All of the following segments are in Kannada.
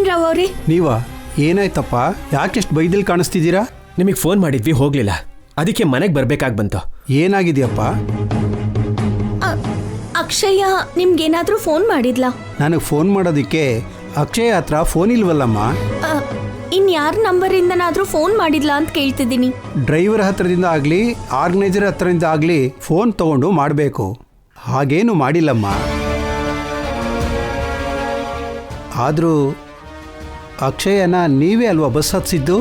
ರಾವ್ ಅವರೇ, ನೀವಾ? ಏನಾಯ್ತಪ್ಪ? ಯಾಕೆಷ್ಟು ಬೈದಿಲ್ ಕಾಣಿಸ್ತಿದ್ದೀರಾ? ನಿಮಗೆ ಫೋನ್ ಮಾಡಿದ್ವಿ, ಹೋಗ್ಲಿಲ್ಲ. ಅದಕ್ಕೆ ಮನೆಗೆ ಬರ್ಬೇಕಾಗಿ ಬಂತು. ಏನಾಗಿದೆಯಪ್ಪ? ಅಕ್ಷಯ ನಿಮ್ಗೇನಾದ್ರೂ ಫೋನ್ ಮಾಡಿದ್ಲಾ? ನನಗೆ ಫೋನ್ ಮಾಡೋದಕ್ಕೆ ಅಕ್ಷಯ ಹತ್ರ ಫೋನ್ ಇಲ್ವಲ್ಲಮ್ಮ. ಇನ್ಯಾರ ನಂಬರಿಂದನಾದ್ರೂ ಫೋನ್ ಮಾಡಿದ್ಲಾ ಅಂತ ಕೇಳ್ತಿದ್ದೀನಿ. ಡ್ರೈವರ್ ಹತ್ರದಿಂದ ಆಗಲಿ ಆರ್ಗನೈಸರ್ ಹತ್ರದಿಂದ ಆಗಲಿ ಫೋನ್ ತಗೊಂಡು ಮಾಡಬೇಕು. ಹಾಗೇನು ಮಾಡಿಲ್ಲಮ್ಮ. ಆದರೂ ಅಕ್ಷಯನ ನೀವೇ ಅಲ್ವಾ ಬಸ್ ಹತ್ಸಿದ್ದು?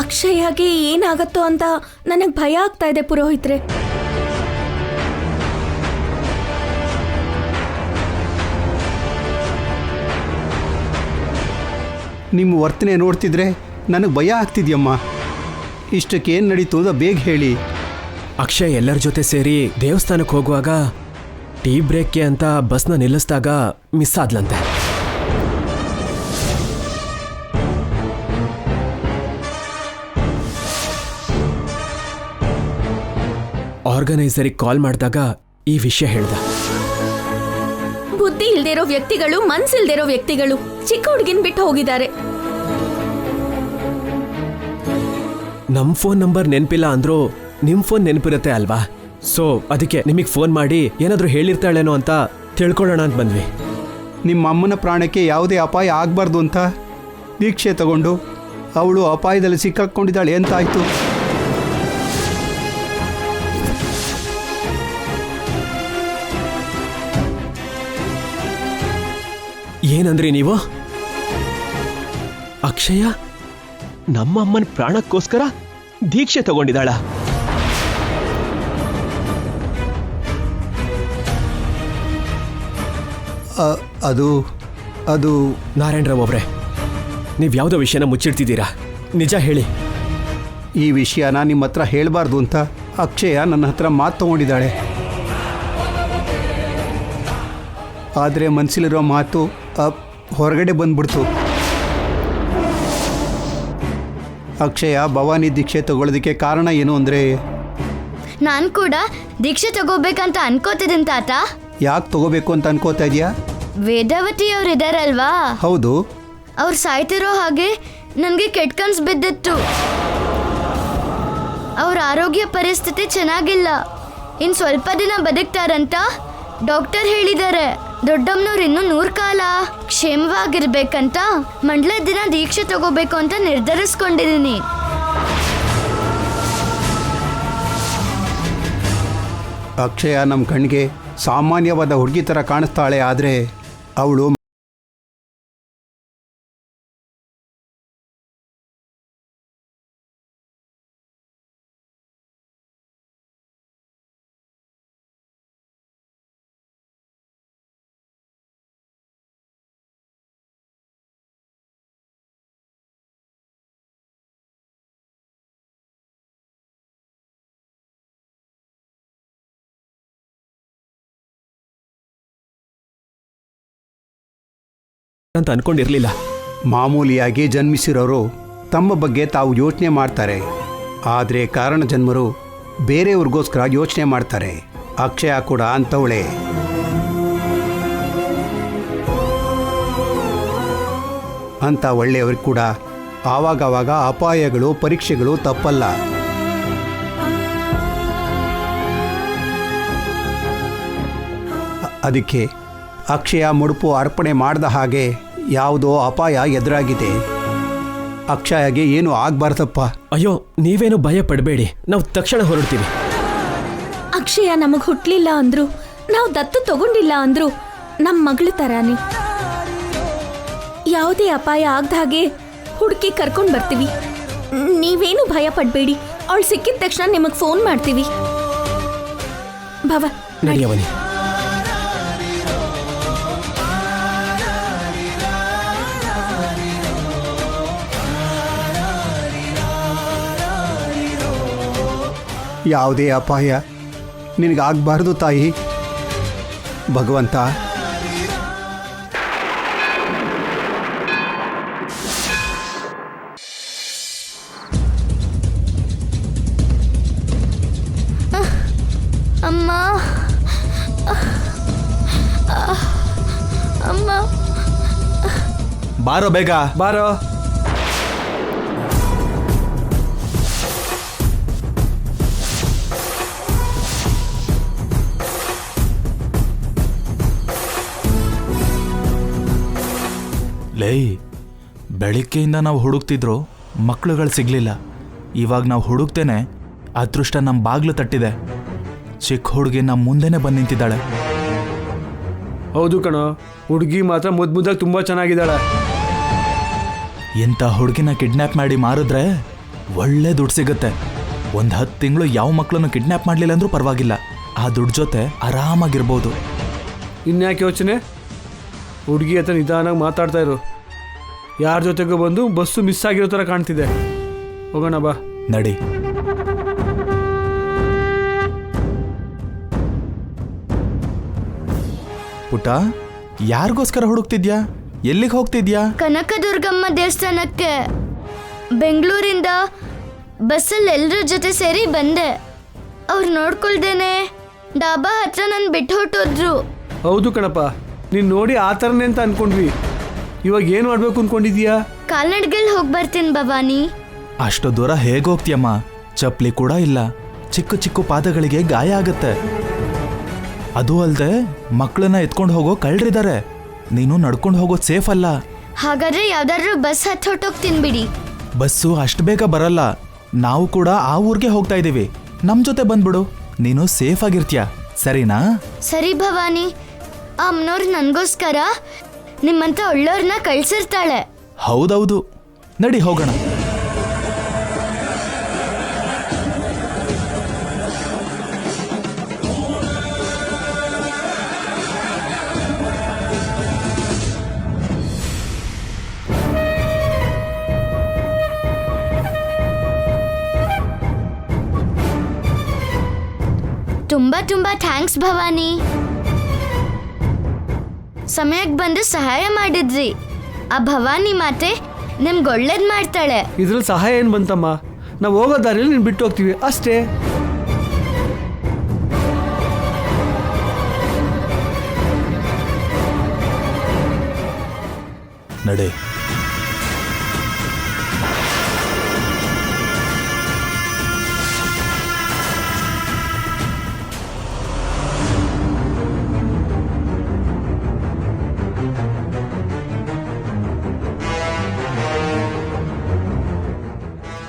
ಅಕ್ಷಯಗೆ ಏನಾಗತ್ತೋ ಅಂತ ನನಗೆ ಭಯ ಆಗ್ತಾ ಇದೆ ಪುರೋಹಿತ್ರೆ. ನಿಮ್ಮ ವರ್ತನೆ ನೋಡ್ತಿದ್ರೆ ನನಗೆ ಭಯ ಆಗ್ತಿದ್ಯಮ್ಮ. ಇಷ್ಟಕ್ಕೆ ಏನು ನಡೀತು ಅಂತ ಬೇಗ ಹೇಳಿ. ಅಕ್ಷಯ್ ಎಲ್ಲರ ಜೊತೆ ಸೇರಿ ದೇವಸ್ಥಾನಕ್ಕೆ ಹೋಗುವಾಗ ಟೀ ಬ್ರೇಕ್ಗೆ ಅಂತ ಬಸ್ನ ನಿಲ್ಲಿಸಿದಾಗ ಮಿಸ್ ಆದ್ಲಂತೆ. ಆರ್ಗನೈಸರಿಗೆ ಕಾಲ್ ಮಾಡಿದಾಗ ಈ ವಿಷಯ ಹೇಳ್ದ. ಬುದ್ಧಿ ಇಲ್ದಿರೋ ವ್ಯಕ್ತಿಗಳು, ಮನ್ಸಿಲ್ದಿರೋ ವ್ಯಕ್ತಿಗಳು ಚಿಕ್ಕ ಹುಡುಗಿನ ಬಿಟ್ಟು ಹೋಗಿದ್ದಾರೆ. ನಮ್ ಫೋನ್ ನಂಬರ್ ನೆನಪಿಲ್ಲ ಅಂದ್ರೂ ನಿಮ್ ಫೋನ್ ನೆನಪಿರುತ್ತೆ ಅಲ್ವಾ? ಸೊ ಅದಕ್ಕೆ ನಿಮಗೆ ಫೋನ್ ಮಾಡಿ ಏನಾದ್ರೂ ಹೇಳಿರ್ತಾಳೇನೋ ಅಂತ ತಿಳ್ಕೊಳ್ಳೋಣ ಅಂತ ಬಂದ್ವಿ. ನಿಮ್ಮ ಅಮ್ಮನ ಪ್ರಾಣಕ್ಕೆ ಯಾವುದೇ ಅಪಾಯ ಆಗಬಾರ್ದು ಅಂತ ದೀಕ್ಷೆ ತಗೊಂಡು ಅವಳು ಅಪಾಯದಲ್ಲಿ ಸಿಕ್ಕಾಕೊಂಡಿದ್ದಾಳೆ ಎಂತಾಯ್ತು? ಏನಂದ್ರಿ ನೀವು? ಅಕ್ಷಯ ನಮ್ಮ ಅಮ್ಮನ ಪ್ರಾಣಕ್ಕೋಸ್ಕರ ದೀಕ್ಷೆ ತಗೊಂಡಿದ್ದಾಳ? ಅದು ನಾರಾಯಣರಾವ್ ಅವ್ರೆ, ನೀವು ಯಾವುದೋ ವಿಷಯನ ಮುಚ್ಚಿಡ್ತಿದ್ದೀರಾ. ನಿಜ ಹೇಳಿ. ಈ ವಿಷಯನ ನಿಮ್ಮ ಹತ್ರ ಹೇಳಬಾರ್ದು ಅಂತ ಅಕ್ಷಯ ನನ್ನ ಹತ್ರ ಮಾತು ತಗೊಂಡಿದ್ದಾಳೆ. ಆದರೆ ಮನಸ್ಸಲ್ಲಿರೋ ಮಾತು ಹೊರಗಡೆ ಬಂದ್ಬಿಡ್ತು. ಅಕ್ಷಯ ಭವಾನಿ ದೀಕ್ಷೆ ತಗೊಳ್ಳೋದಕ್ಕೆ ಕಾರಣ ಏನು ಅಂದರೆ, ನಾನು ಕೂಡ ದೀಕ್ಷೆ ತಗೋಬೇಕಂತ ಅನ್ಕೋತಿದ್ದೀನಿ ತಾತ. ಯಾಕೆ ತಗೋಬೇಕು ಅಂತ ಅನ್ಕೋತಾ ಇದೆಯಾ? ವೇದಾವತಿ ಅವ್ರು ಇದಾರಲ್ವಾ? ಹೌದು. ಅವ್ರು ಸಾಯ್ತಿರೋ ಹಾಗೆ ನನಗೆ ಕೆಟ್ಟ ಕನ್ಸು ಬಿದ್ದಿತ್ತು. ಅವ್ರ ಆರೋಗ್ಯ ಪರಿಸ್ಥಿತಿ ಚೆನ್ನಾಗಿಲ್ಲ. ಇನ್ನು ಸ್ವಲ್ಪ ದಿನ ಬದುಕ್ತಾರಂತ ಡಾಕ್ಟರ್ ಹೇಳಿದ್ದಾರೆ. ದೊಡ್ಡಮ್ಮನವ್ರು ಇನ್ನೂ 100 ಕಾಲ ಕ್ಷೇಮವಾಗಿರ್ಬೇಕಂತ ಮಂಡಲದ ದಿನ ದೀಕ್ಷೆ ತಗೋಬೇಕು ಅಂತ ನಿರ್ಧರಿಸ್ಕೊಂಡಿದ್ದೀನಿ. ಅಕ್ಷಯ ನಮ್ಮ ಕಣ್ಣಿಗೆ ಸಾಮಾನ್ಯವಾದ ಹುಡುಗಿ ಥರ ಕಾಣಿಸ್ತಾಳೆ. ಆದರೆ ಅವಳು ಅಂತ ಅನ್ಕೊಂಡಿರ್ಲಿಲ್ಲ. ಮಾಮೂಲಿಯಾಗಿ ಜನ್ಮಿಸಿರೋರು ತಮ್ಮ ಬಗ್ಗೆ ತಾವು ಯೋಚನೆ ಮಾಡ್ತಾರೆ. ಆದರೆ ಕಾರಣ ಜನ್ಮರು ಬೇರೆಯವ್ರಿಗೋಸ್ಕರ ಯೋಚನೆ ಮಾಡ್ತಾರೆ. ಅಕ್ಷಯ ಕೂಡ ಅಂಥವಳೆ. ಅಂಥ ಒಳ್ಳೆಯವ್ರಿಗೆ ಕೂಡ ಆವಾಗವಾಗ ಅಪಾಯಗಳು, ಪರೀಕ್ಷೆಗಳು ತಪ್ಪಲ್ಲ. ಅದಕ್ಕೆ ಅಕ್ಷಯ ಮುಡುಪು ಅರ್ಪಣೆ ಮಾಡಿದ ಹಾಗೆ ಯಾವುದೋ ಅಪಾಯ ಎದುರಾಗಿದೆ. ಅಕ್ಷಯಗೆ ಏನು ಆಗ್ಬಾರ್ದಪ್ಪ. ಅಯ್ಯೋ, ನೀವೇನು ಭಯ ಪಡಬೇಡಿ, ನಾವು ತಕ್ಷಣ ಹೊರಡ್ತೀವಿ. ಅಕ್ಷಯ ನಮಗ್ ಹುಟ್ಲಿಲ್ಲ ಅಂದ್ರು, ನಾವು ದತ್ತು ತಗೊಂಡಿಲ್ಲ ಅಂದ್ರು ನಮ್ಮ ಮಗಳ ತರಾನೇ. ಯಾವುದೇ ಅಪಾಯ ಆಗದ ಹಾಗೆ ಹುಡುಕಿ ಕರ್ಕೊಂಡು ಬರ್ತೀವಿ. ನೀವೇನು ಭಯ ಪಡಬೇಡಿ. ಅವಳು ಸಿಕ್ಕಿದ ತಕ್ಷಣ ನಿಮಗೆ ಫೋನ್ ಮಾಡ್ತೀವಿ. ಭವ ನಡೆಯವನಿ. ಯಾವುದೇ ಅಪಾಯ ನಿನಗಾಗಬಾರ್ದು ತಾಯಿ. ಭಗವಂತ. ಅಮ್ಮ, ಅಮ್ಮ, ಬಾರೋ ಬೇಗ. ಬಾರೋ. ಲೇ, ಬೆಳಿಗ್ಗೆಯಿಂದ ನಾವು ಹುಡುಕ್ತಿದ್ರು ಮಕ್ಳುಗಳು ಸಿಗ್ಲಿಲ್ಲ. ಇವಾಗ ನಾವು ಹುಡುಕ್ತೇನೆ ಅದೃಷ್ಟ ನಮ್ಮ ಬಾಗ್ಲು ತಟ್ಟಿದೆ. ಚಿಕ್ಕ ಹುಡುಗಿ ನಮ್ಮ ಮುಂದೆನೆ ಬಂದು ನಿಂತಿದ್ದಾಳೆ. ಹೌದು ಕಣೋ, ಹುಡುಗಿ ಮಾತ್ರ ಮುದ್ದಾಗಿ ತುಂಬಾ ಚೆನ್ನಾಗಿದ್ದಾಳೆ. ಇಂಥ ಹುಡುಗಿನ ಕಿಡ್ನ್ಯಾಪ್ ಮಾಡಿ ಮಾರಿದ್ರೆ ಒಳ್ಳೆ ದುಡ್ಡು ಸಿಗುತ್ತೆ. 10 ತಿಂಗಳು ಯಾವ ಮಕ್ಕಳನ್ನು ಕಿಡ್ನ್ಯಾಪ್ ಮಾಡಲಿಲ್ಲ ಅಂದ್ರೂ ಪರವಾಗಿಲ್ಲ, ಆ ದುಡ್ಡು ಜೊತೆ ಆರಾಮಾಗಿರ್ಬೋದು. ಇನ್ಯಾಕೆ ಯೋಚನೆ, ಹುಡುಗಿ ಹತ್ರ ನಿಧಾನಾಗಿ ಮಾತಾಡ್ತಾ ಇರು. ಯಾರ ಜೊತೆಗೂ ಬಂದು ಬಸ್ಸು ಮಿಸ್ ಆಗಿರೋ ಥರ ಕಾಣ್ತಿದೆ. ಹೋಗೋಣ ಬಾ. ನಡಿ. ಪುಟ, ಯಾರಿಗೋಸ್ಕರ ಹುಡುಕ್ತಿದ್ಯಾ? ಎಲ್ಲಿಗೆ ಹೋಗ್ತಿದ್ಯಾ? ಕನಕದುರ್ಗಮ್ಮ ದೇವಸ್ಥಾನಕ್ಕೆ. ಬೆಂಗಳೂರಿಂದ ಬಸ್ಸಲ್ಲಿ ಎಲ್ಲರ ಜೊತೆ ಸೇರಿ ಬಂದೆ. ಅವ್ರು ನೋಡ್ಕೊಳ್ದೇನೆ ಡಾಬಾ ಹತ್ರ ನಾನು ಬಿಟ್ಟು ಹೊಟ್ಟೋದ್ರು. ಹೌದು ಕಣಪ್ಪ, ನೀನು ನೋಡಿ ಆ ಥರನೇ ಅಂತ ಅನ್ಕೊಂಡ್ವಿ. ಇವಾಗ ಏನು ಮಾಡಬೇಕು ಅನ್ಕೊಂಡಿದ್ಯಾ? ಕಾಲ್ನಡಿಗೆಯಲ್ಲಿ ಹೋಗಿ ಬರ್ತೀನಿ ಭವಾನಿ. ಅಷ್ಟು ದೂರ ಹೇಗೆ ಹೋಗ್ತೀಯಮ್ಮ? ಚಪ್ಪಲಿ ಕೂಡ ಇಲ್ಲ, ಚಿಕ್ಕ ಚಿಕ್ಕ ಪಾದಗಳಿಗೆ ಗಾಯ ಆಗತ್ತೆ. ಅದು ಅಲ್ಲದೆ ಮಕ್ಕಳನ್ನ ಎತ್ಕೊಂಡು ಹೋಗೋ ಕಳ್ಳರಿದ್ದಾರೆ. ನೀನು ನಡ್ಕೊಂಡು ಹೋಗೋದು ಸೇಫ್ ಅಲ್ಲ. ಹಾಗಾದ್ರೆ ಯಾವ್ದಾದ್ರು ಬಸ್ ಹತ್ತು ಹೊಟ್ಟೋಗ್ತೀನಿ ಬಿಡಿ. ಬಸ್ಸು ಅಷ್ಟು ಬೇಗ ಬರಲ್ಲ. ನಾವು ಕೂಡ ಆ ಊರಿಗೆ ಹೋಗ್ತಾ ಇದ್ದೀವಿ, ನಮ್ಮ ಜೊತೆ ಬಂದ್ಬಿಡು. ನೀನು ಸೇಫ್ ಆಗಿರ್ತೀಯ, ಸರಿನಾ? ಸರಿ ಭವಾನಿ. ಆ ಅಮ್ಮನವ್ರು ನನಗೋಸ್ಕರ ನಿಮ್ಮಂತ ಒಳ್ಳೆಯವ್ರನ್ನ ಕಳ್ಸಿರ್ತಾಳೆ. ಹೌದೌದು, ನಡಿ ಹೋಗೋಣ. ತುಂಬಾ ತುಂಬಾ ಥ್ಯಾಂಕ್ಸ್ ಭವಾನಿ. ಸಮಯಕ್ಕೆ ಬಂದು ಸಹಾಯ ಮಾಡಿದ್ರಿ. ಆ ಭವಾನಿ ಮಾತೆ ನಿಮ್ಗೆ ಒಳ್ಳೇದ್ ಮಾಡ್ತಾಳೆ. ಇದ್ರಲ್ಲಿ ಸಹಾಯ ಏನು ಬಂತಮ್ಮ? ನಾವು ಹೋಗೋ ದಾರಿಯಲ್ಲಿ ನೀನು ಬಿಟ್ಟು ಹೋಗ್ತೀವಿ ಅಷ್ಟೇ. ನಡೆ.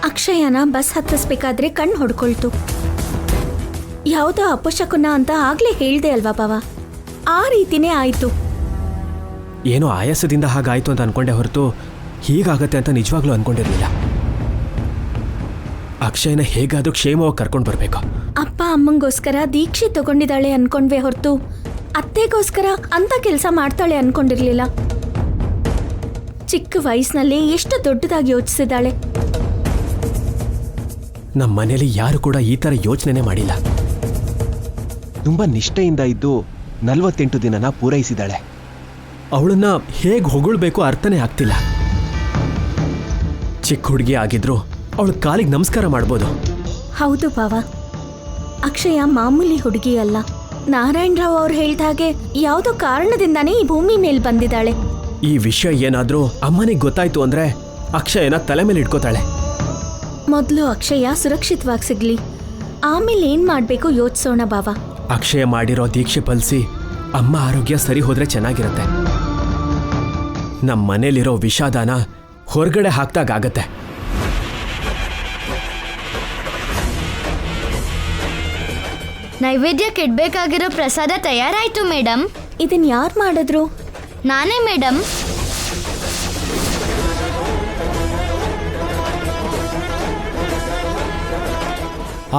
ಅಕ್ಷಯನ ಬಸ್ ಹತ್ತಿಸ್ಬೇಕಾದ್ರೆ ಕಣ್ಣು ಹೊಡ್ಕೊಳ್ತು. ಯಾವುದೋ ಅಪಶಕುನ ಅಂತ ಆಗ್ಲೇ ಹೇಳ್ದೆ ಅಲ್ವಾ ಬಾವ? ಆ ರೀತಿನೇ ಆಯ್ತು. ಏನೋ ಆಯಾಸದಿಂದ ಹಾಗಾಯ್ತು ಅಂತ ಅನ್ಕೊಂಡೆ ಹೊರತು ಹೀಗಾಗತ್ತೆ ಅಂತ ನಿಜವಾಗ್ಲೂ ಅನ್ಕೊಂಡಿರ್ಲಿಲ್ಲ. ಅಕ್ಷಯನ ಹೇಗಾದ್ರೂ ಕ್ಷೇಮವಾಗಿ ಕರ್ಕೊಂಡು ಬರ್ಬೇಕು. ಅಪ್ಪ ಅಮ್ಮಂಗೋಸ್ಕರ ದೀಕ್ಷೆ ತಗೊಂಡಿದ್ದಾಳೆ ಅನ್ಕೊಂಡ್ವೆ ಹೊರತು ಅತ್ತೆಗೋಸ್ಕರ ಅಂತ ಕೆಲಸ ಮಾಡ್ತಾಳೆ ಅನ್ಕೊಂಡಿರ್ಲಿಲ್ಲ. ಚಿಕ್ಕ ವಯಸ್ಸಿನಲ್ಲಿ ಎಷ್ಟು ದೊಡ್ಡದಾಗಿ ಯೋಚಿಸಿದಾಳೆ. ನಮ್ಮ ಮನೇಲಿ ಯಾರು ಕೂಡ ಈ ಥರ ಯೋಚನೆ ಮಾಡಿಲ್ಲ. ತುಂಬಾ ನಿಷ್ಠೆಯಿಂದ ಇದ್ದು 48 ದಿನನ ಪೂರೈಸಿದಾಳೆ. ಅವಳನ್ನ ಹೇಗೆ ಹೊಗಳ್ಬೇಕು ಅರ್ಥನೇ ಆಗ್ತಿಲ್ಲ. ಚಿಕ್ಕ ಹುಡುಗಿ ಆಗಿದ್ರು ಅವಳ ಕಾಲಿಗೆ ನಮಸ್ಕಾರ ಮಾಡ್ಬೋದು. ಹೌದು ಬಾವ, ಅಕ್ಷಯ ಮಾಮೂಲಿ ಹುಡುಗಿ ಅಲ್ಲ. ನಾರಾಯಣ್ ರಾವ್ ಅವ್ರು ಹೇಳ್ದ ಹಾಗೆ ಯಾವುದೋ ಕಾರಣದಿಂದಾನೇ ಈ ಭೂಮಿ ಮೇಲೆ ಬಂದಿದ್ದಾಳೆ. ಈ ವಿಷಯ ಏನಾದ್ರೂ ಅಮ್ಮನಿಗೆ ಗೊತ್ತಾಯ್ತು ಅಂದ್ರೆ ಅಕ್ಷಯನ ತಲೆ ಮೇಲೆ ಇಟ್ಕೋತಾಳೆ. ಮೊದಲು ಅಕ್ಷಯ ಸುರಕ್ಷಿತವಾಗಿ ಸಿಗ್ಲಿ, ಆಮೇಲೆ ಏನ್ ಮಾಡ್ಬೇಕು ಯೋಚಿಸೋಣ ಬಾವ. ಅಕ್ಷಯ ಮಾಡಿರೋ ದೀಕ್ಷೆ ಫಲಿಸಿ ಅಮ್ಮ ಆರೋಗ್ಯ ಸರಿ ಹೋದ್ರೆ ಚೆನ್ನಾಗಿರುತ್ತೆ. ನಮ್ಮ ಮನೇಲಿರೋ ವಿಷಾದನ ಹೊರಗಡೆ ಹಾಕ್ದಾಗತ್ತೆ. ನೈವೇದ್ಯಕ್ಕೆ ಇಡ್ಬೇಕಾಗಿರೋ ಪ್ರಸಾದ ತಯಾರಾಯ್ತು ಮೇಡಮ್. ಇದನ್ ಯಾರು ಮಾಡಿದ್ರು? ನಾನೇ ಮೇಡಮ್.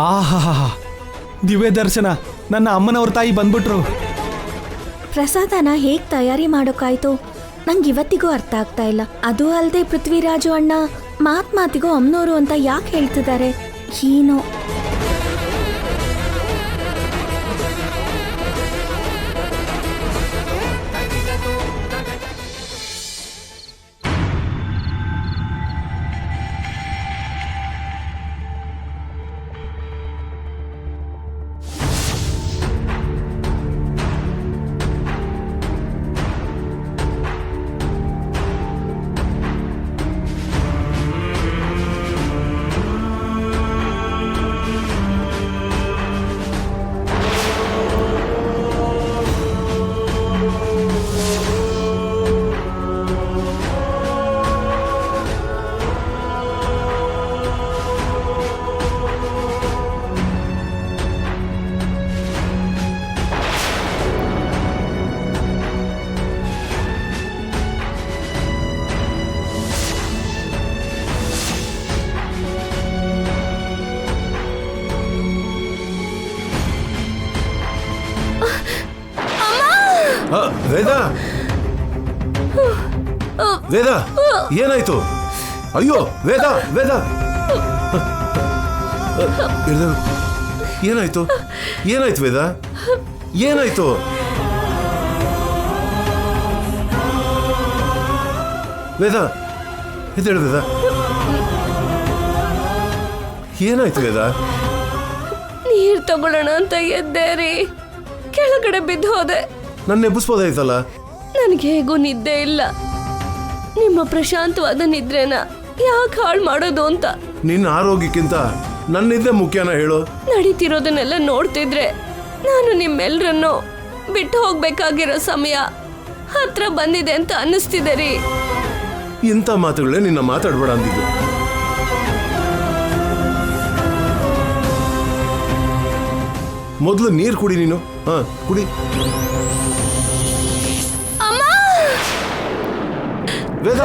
ಆಹಾ, ದಿವ್ಯ ದರ್ಶನ. ನನ್ನ ಅಮ್ಮನವ್ರ ತಾಯಿ ಬಂದ್ಬಿಟ್ರು. ಪ್ರಸಾದನ ಹೇಗ್ ತಯಾರಿ ಮಾಡೋಕಾಯ್ತು ನಂಗೆ ಇವತ್ತಿಗೂ ಅರ್ಥ ಆಗ್ತಾ ಇಲ್ಲ. ಅದು ಅಲ್ಲದೆ ಪೃಥ್ವಿರಾಜು ಅಣ್ಣ ಮಾತಿಗೂ ಅಮ್ನೋರು ಅಂತ ಯಾಕೆ ಹೇಳ್ತಿದ್ದಾರೆ ಏನೋ. ವೇದ ವೇದ ಏನಾಯ್ತು? ಅಯ್ಯೋ ವೇದ ವೇದ ಏನಾಯ್ತು? ಏನಾಯ್ತು ವೇದ? ಏನಾಯ್ತು? ವೇದ ಎದ್ದೇಳು ವೇದ. ಏನಾಯ್ತು ವೇದ? ನೀರ್ ತಗೊಳ್ಳೋಣ ಅಂತ ಎದ್ದೆ ರೀ, ಕೆಳಗಡೆ ಬಿದ್ದು ಹೋದೆ. ನನ್ನ ಎಬ್ಬಿಸ್ಬೋದಾಯ್ತಲ್ಲ. ನನಗೆ ಹೇಗೂ ನಿದ್ದೆ ಇಲ್ಲ. ನಿಮ್ಮ ಪ್ರಶಾಂತವಾದ ನಿದ್ರೆನ ಯಾಕೆ ಹಾಳು ಮಾಡೋದು ಅಂತ. ನಿನ್ನ ಆರೋಗ್ಯಕ್ಕಿಂತ ನನ್ನಿದ್ದೆ ಮುಖ್ಯನ ಹೇಳು. ನಡೀತಿರೋದನ್ನೆಲ್ಲ ನೋಡ್ತಿದ್ರೆ ನಾನು ನಿಮ್ಮೆಲ್ರನ್ನು ಬಿಟ್ಟು ಹೋಗ್ಬೇಕಾಗಿರೋ ಸಮಯ ಹತ್ರ ಬಂದಿದೆ ಅಂತ ಅನ್ನಿಸ್ತಿದೆ ರೀ. ಇಂಥ ಮಾತುಗಳೇ ನಿನ್ನ ಮಾತಾಡ್ಬೇಡ ಅಂದಿದ್ದು. ಮೊದಲು ನೀರು ಕುಡಿ ನೀನು. ಹಾ ಕುಡಿ. ವೇದ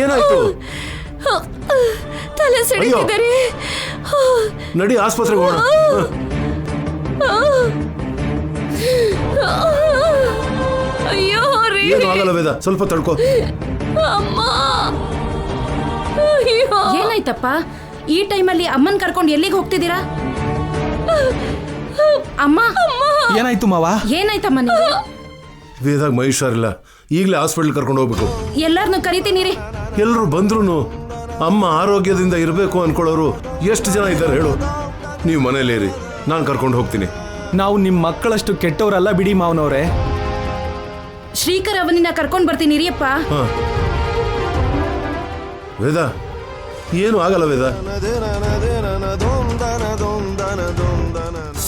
ಏನಾಯ್ತು? ತಲೆ ಸಿಡಿತಿದೆ ರೀ. ನಡಿ ಆಸ್ಪತ್ರೆಗೆ ಹೋಗೋಣ. ಅಯ್ಯೋ ರೀ. ಏನು ಆಗಲ್ಲ ವೇದ, ಸ್ವಲ್ಪ ತಡ್ಕೋ. ಅಮ್ಮ. ಅಯ್ಯೋ. ಏನಾಯ್ತಪ್ಪ? ಈ ಟೈಮಲ್ಲಿ ಅಮ್ಮನ್ ಕರ್ಕೊಂಡು ಎಲ್ಲಿಗೆ ಹೋಗ್ತಿದ್ದೀರಾ? ಅಮ್ಮ ಏನಾಯ್ತು ಮಾವ? ಏನಾಯ್ತಮ್ಮ ನೀವು? ವೇದಾಗ ಮೈ ಹುಷಾರಿಲ್ಲ, ಈಗಲೇ ಹಾಸ್ಪಿಟಲ್ ಕರ್ಕೊಂಡು ಹೋಗ್ಬೇಕು. ಎಲ್ಲಾರನ್ನು ಕರಿತೀನಿ ರೀ. ಎಲ್ಲರೂ ಬಂದ್ರು ಅಮ್ಮ ಆರೋಗ್ಯದಿಂದ ಇರಬೇಕು ಅನ್ಕೊಳ್ಳೋರು ಎಷ್ಟು ಜನ ಇದ್ದಾರೆ ಹೇಳು? ನೀವು ಮನೇಲೇರಿ, ನಾನು ಕರ್ಕೊಂಡು ಹೋಗ್ತೀನಿ. ನಾವು ನಿಮ್ಮ ಮಕ್ಕಳಷ್ಟು ಕೆಟ್ಟವರಲ್ಲ ಬಿಡಿ ಮಾವನವ್ರೆ. ಶ್ರೀಕರ್ ಅವನಿನ ಕರ್ಕೊಂಡು ಬರ್ತೀನಿ ರೀ ಅಪ್ಪ. ಹಾ ವೇದ ಏನು ಆಗಲ್ಲ ವೇದ,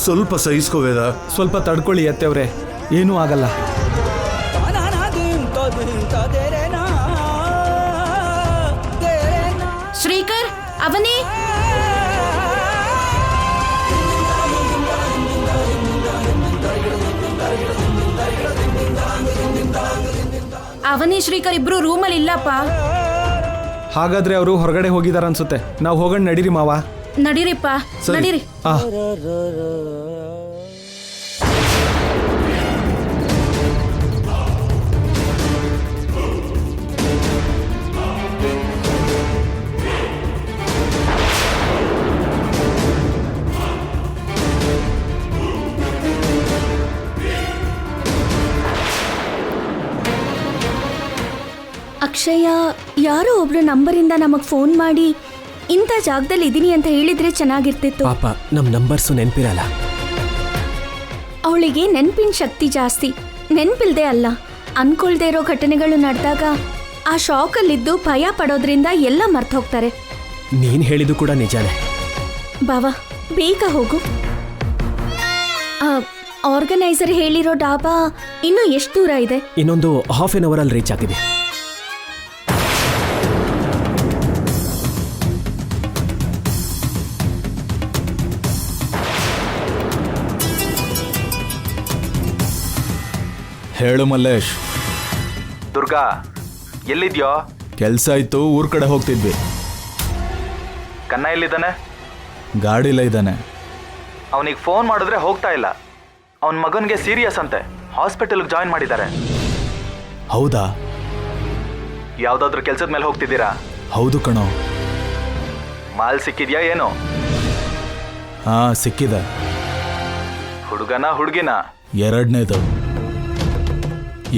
ಸ್ವಲ್ಪ ಸಹಿಸ್ಕೋ ವೇದ. ಸ್ವಲ್ಪ ತಡ್ಕೊಳ್ಳಿ ಅತ್ತೆವ್ರೆ, ಏನೂ ಆಗಲ್ಲ. ಶ್ರೀಕರ್ ಅವನಿ, ಅವನಿ ಶ್ರೀಕರ್ ಇಬ್ರು ರೂಮಲ್ಲಿ ಇಲ್ಲಪ್ಪ. ಹಾಗಾದ್ರೆ ಅವರು ಹೊರಗಡೆ ಹೋಗಿದಾರ ಅನ್ಸುತ್ತೆ. ನಾವು ಹೋಗೋಣ ನಡೀರಿ ಮಾವ. ನಡೀರಿಪ್ಪ, ಸರಿ. ನಡೀರಿ. ಅಕ್ಷಯ ಯಾರೋ ಒಬ್ರು ನಂಬರಿಂದ ನಮಗ್ ಫೋನ್ ಮಾಡಿ ಇಂಥ ಜಾಗದಲ್ಲಿ ಇದೀನಿ ಅಂತ ಹೇಳಿದ್ರೆ ಚೆನ್ನಾಗಿರ್ತಿತ್ತು. ಪಾಪ ನಮ್ ನಂಬರ್ಸು ನೆನ್ಪಿರಲ್ಲ. ಅವಳಿಗೆ ನೆನ್ಪಿನ ಶಕ್ತಿ ಜಾಸ್ತಿ. ನೆನ್ಪಿಲ್ದೆ ಅಲ್ಲ, ಅನ್ಕೊಳ್ದೇ ಇರೋ ಘಟನೆಗಳು ನಡೆದಾಗ ಆ ಶಾಕಲ್ಲಿದ್ದು ಭಯ ಪಡೋದ್ರಿಂದ ಎಲ್ಲ ಮರ್ತು ಹೋಗ್ತಾರೆ. ನೀನ್ ಹೇಳಿದ್ದು ಕೂಡ ನಿಜಾನೇ. ಬಾವಾ ಬೇಗ ಹೋಗು. ಆರ್ಗನೈಸರ್ ಹೇಳಿರೋ ಡಾಬಾ ಇನ್ನು ಎಷ್ಟು ದೂರ ಇದೆ? ಇನ್ನೊಂದು ಹಾಫ್ ಎನ್ ಅವರ್ ಅಲ್ಲಿ ರೀಚ್ ಆಗಿದೆ. ಹೇಳು ಮಲ್ಲೇಶ್. ದುರ್ಗಾ ಎಲ್ಲಿದ್ಯೋ? ಕೆಲ್ಸ ಇತ್ತು, ಊರ್ ಕಡೆ ಹೋಗ್ತಿದ್ವಿ. ಕನ್ನ ಎಲ್ಲಿದ್ದಾನೆ? ಗಾಡಿಲೇ ಇದ್ದಾನೆ. ಅವನಿಗೆ ಫೋನ್ ಮಾಡಿದ್ರೆ ಹೋಗ್ತಾ ಇಲ್ಲ. ಅವನ ಮಗನಿಗೆ ಸೀರಿಯಸ್ ಅಂತೆ, ಹಾಸ್ಪಿಟಲ್ಗೆ ಜಾಯಿನ್ ಮಾಡಿದ್ದಾರೆ. ಹೌದಾ? ಯಾವುದಾದ್ರೂ ಕೆಲಸದ ಮೇಲೆ ಹೋಗ್ತಿದ್ದೀರಾ? ಹೌದು ಕಣೋ. ಮಾಲ್ ಸಿಕ್ಕಿದ್ಯಾ ಏನು? ಹಾ ಸಿಕ್ಕಿದೆ. ಹುಡುಗನ ಹುಡುಗಿನ? ಎರಡನೇದು.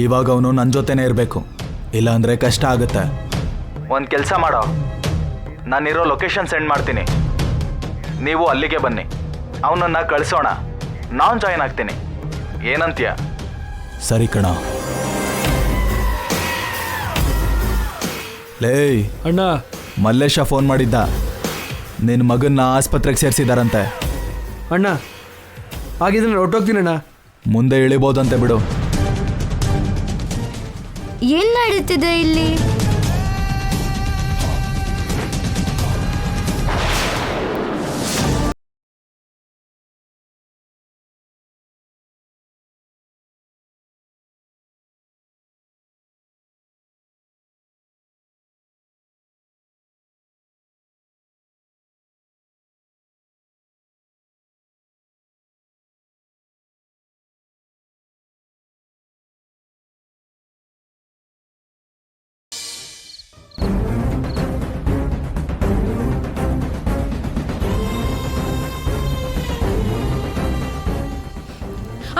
ಇವಾಗ ಅವನು ನನ್ನ ಜೊತೆನೇ ಇರಬೇಕು, ಇಲ್ಲಾಂದ್ರೆ ಕಷ್ಟ ಆಗುತ್ತೆ. ಒಂದು ಕೆಲಸ ಮಾಡೋ, ನಾನಿರೋ ಲೊಕೇಶನ್ ಸೆಂಡ್ ಮಾಡ್ತೀನಿ, ನೀವು ಅಲ್ಲಿಗೆ ಬನ್ನಿ. ಅವನನ್ನು ಕಳಿಸೋಣ, ನಾನು ಜಾಯಿನ್ ಆಗ್ತೀನಿ. ಏನಂತೀಯ? ಸರಿ ಕಣ. ಲೇ ಅಣ್ಣ, ಮಲ್ಲೇಶ ಫೋನ್ ಮಾಡಿದ್ದ, ನಿನ್ನ ಮಗನ್ನ ಆಸ್ಪತ್ರೆಗೆ ಸೇರಿಸಿದಾರಂತೆ. ಅಣ್ಣ ಹಾಗಿದ್ರೆ ಹೊರಟೋಗ್ತೀನಿ ಅಣ್ಣ. ಮುಂದೆ ಇಳಿಬೋದಂತೆ ಬಿಡು. ಏನ್ ನಡೀತಿದೆ ಇಲ್ಲಿ?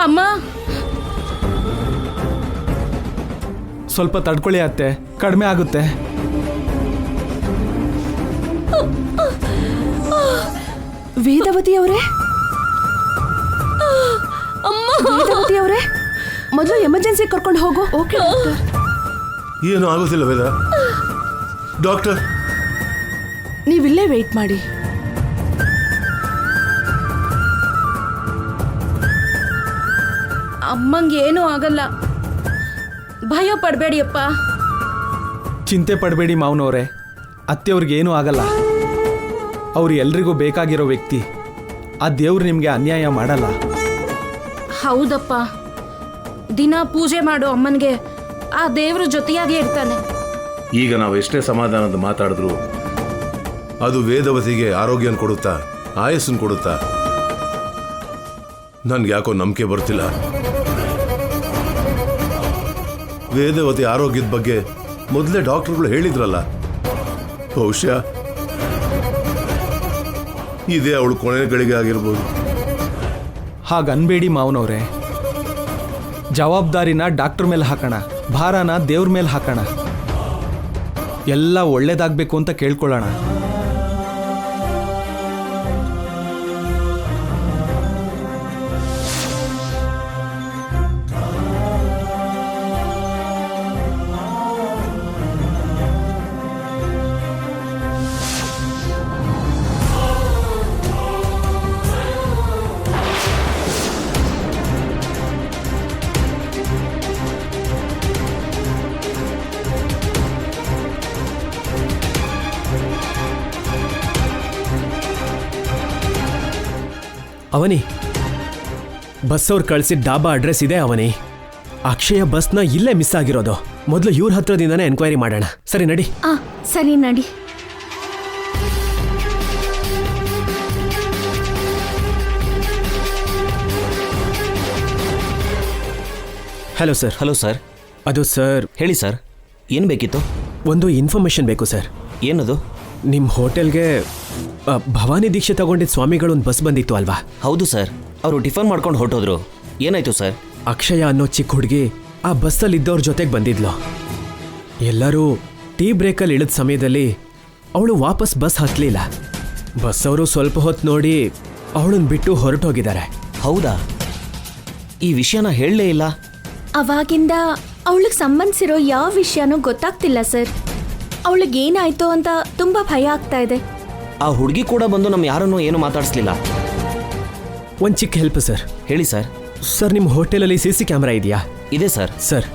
ಅಮ್ಮ ಸ್ವಲ್ಪ ತಡ್ಕೊಳ್ಳಿ ಅತ್ತೆ, ಕಡಿಮೆ ಆಗುತ್ತೆ. ವೇದವತಿ ಅವರೇ, ವೇದವತಿ ಅವರೇ, ಮೊದಲು ಎಮರ್ಜೆನ್ಸಿ ಕರ್ಕೊಂಡು ಹೋಗು. Okay doctor. ಏನು ಆಗೋದಿಲ್ಲ ವೇದ. ಡಾಕ್ಟರ್, ನೀವಿಲ್ಲೇ ವೆಯ್ಟ್ ಮಾಡಿ. ಅಮ್ಮಂಗೆ ಏನೂ ಆಗಲ್ಲ, ಭಯ ಪಡಬೇಡಿಯಪ್ಪ. ಚಿಂತೆ ಪಡಬೇಡಿ ಮಾವನವ್ರೆ, ಅತ್ತೆಯವ್ರಿಗೆ ಏನೂ ಆಗಲ್ಲ. ಅವ್ರು ಎಲ್ರಿಗೂ ಬೇಕಾಗಿರೋ ವ್ಯಕ್ತಿ. ಆ ದೇವ್ರು ನಿಮಗೆ ಅನ್ಯಾಯ ಮಾಡಲ್ಲ. ಹೌದಪ್ಪ, ದಿನ ಪೂಜೆ ಮಾಡೋ ಅಮ್ಮನಿಗೆ ಆ ದೇವ್ರ ಜೊತೆಯಾಗೇ ಇರ್ತಾನೆ. ಈಗ ನಾವು ಎಷ್ಟೇ ಸಮಾಧಾನದ ಮಾತಾಡಿದ್ರು ಅದು ವೇದವತಿಗೆ ಆರೋಗ್ಯನ ಕೊಡುತ್ತಾ, ಆಯಸ್ಸನ್ನು ಕೊಡುತ್ತಾ? ನನ್ಗೆ ಯಾಕೋ ನಂಬಿಕೆ ಬರ್ತಿಲ್ಲ. ವೇದವತಿ ಆರೋಗ್ಯದ ಬಗ್ಗೆ ಮೊದಲೇ ಡಾಕ್ಟರ್ಗಳು ಹೇಳಿದ್ರಲ್ಲ, ಬಹುಶಃ ಇದೇ ಅವಳು ಕೊನೆಗಳಿಗೆ ಆಗಿರ್ಬೋದು. ಹಾಗನ್ಬೇಡಿ ಮಾವನವ್ರೆ, ಜವಾಬ್ದಾರಿನ ಡಾಕ್ಟರ್ ಮೇಲೆ ಹಾಕೋಣ, ಭಾರನ ದೇವ್ರ ಮೇಲೆ ಹಾಕೋಣ. ಎಲ್ಲ ಒಳ್ಳೇದಾಗಬೇಕು ಅಂತ ಕೇಳ್ಕೊಳ್ಳೋಣ. ಅವನಿ, ಬಸ್ ಅವ್ರು ಕಳಿಸಿದ ಡಾಬಾ ಅಡ್ರೆಸ್ ಇದೆ ಅವನಿ. ಅಕ್ಷಯ ಬಸ್ನ ಇಲ್ಲೇ ಮಿಸ್ ಆಗಿರೋದು. ಮೊದಲು ಇವ್ರ ಹತ್ರದಿಂದನೇ ಎನ್ಕ್ವೈರಿ ಮಾಡೋಣ. ಸರಿ ನಡಿ. ಸರಿ ನಡಿ. Hello sir. Hello sir. ಅದು ಸರ್. ಹೇಳಿ ಸರ್, ಏನು ಬೇಕಿತ್ತು? ಒಂದು ಇನ್ಫಾರ್ಮೇಶನ್ ಬೇಕು ಸರ್. ಏನದು? ನಿಮ್ಮ ಹೋಟೆಲ್ಗೆ ಭವಾನಿ ದೀಕ್ಷೆ ತಗೊಂಡಿದ್ದ ಸ್ವಾಮಿಗಳು ಒಂದು ಬಸ್ ಬಂದಿತ್ತು ಅಲ್ವಾ? ಹೌದು ಸರ್, ಅವರು ಟಿಫನ್ ಮಾಡ್ಕೊಂಡು ಹೊರಟೋದ್ರು. ಏನಾಯ್ತು ಸರ್? ಅಕ್ಷಯ ಅನ್ನೋ ಚಿಕ್ಕ ಹುಡುಗಿ ಆ ಬಸ್ಸಲ್ಲಿ ಇದ್ದವ್ರ ಜೊತೆಗೆ ಬಂದಿದ್ಲು. ಎಲ್ಲರೂ ಟೀ ಬ್ರೇಕಲ್ಲಿ ಇಳಿದ ಸಮಯದಲ್ಲಿ ಅವಳು ವಾಪಸ್ ಬಸ್ ಹತ್ತಲಿಲ್ಲ. ಬಸ್ ಅವರು ಸ್ವಲ್ಪ ಹೊತ್ತು ನೋಡಿ ಅವಳನ್ನ ಬಿಟ್ಟು ಹೊರಟೋಗಿದ್ದಾರೆ. ಹೌದಾ? ಈ ವಿಷಯನ ಹೇಳಲೇ ಇಲ್ಲ. ಅವಾಗಿಂದ ಅವಳಿಗೆ ಸಂಬಂಧಿಸಿರೋ ಯಾವ ವಿಷಯನೂ ಗೊತ್ತಾಗ್ತಿಲ್ಲ ಸರ್. ಅವಳಿಗೇನಾಯ್ತು ಅಂತ ತುಂಬಾ ಭಯ ಆಗ್ತಾ ಇದೆ. ಆ ಹುಡುಗಿ ಕೂಡ ಬಂದು ನಮ್ಮ ಯಾರನ್ನೂ ಏನು ಮಾತಾಡಿಸ್ಲಿಲ್ಲ. ಒಂದು ಚಿಕ್ಕ ಹೆಲ್ಪ್ ಸರ್. ಹೇಳಿ ಸರ್. ಸರ್, ನಿಮ್ಮ ಹೋಟೆಲಲ್ಲಿ CC ಕ್ಯಾಮ್ರಾ ಇದೆಯಾ? ಇದೆ ಸರ್. ಸರ್,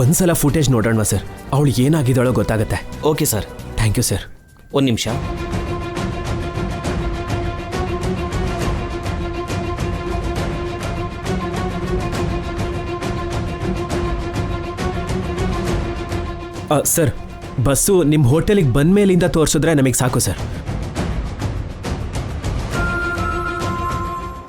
ಒಂದ್ಸಲ ಫುಟೇಜ್ ನೋಡೋಣ ಸರ್. ಅವಳು ಏನಾಗಿದ್ದಾಳೋ ಗೊತ್ತಾಗುತ್ತೆ. Okay sir. Thank you sir. ಒಂದು ನಿಮಿಷ. ಸರ್, ಬಸ್ಸು ನಿಮ್ಮ ಹೋಟೆಲಿಗೆ ಬಂದ ಮೇಲಿಂದ ತೋರಿಸಿದ್ರೆ ನಮಗೆ ಸಾಕು ಸರ್.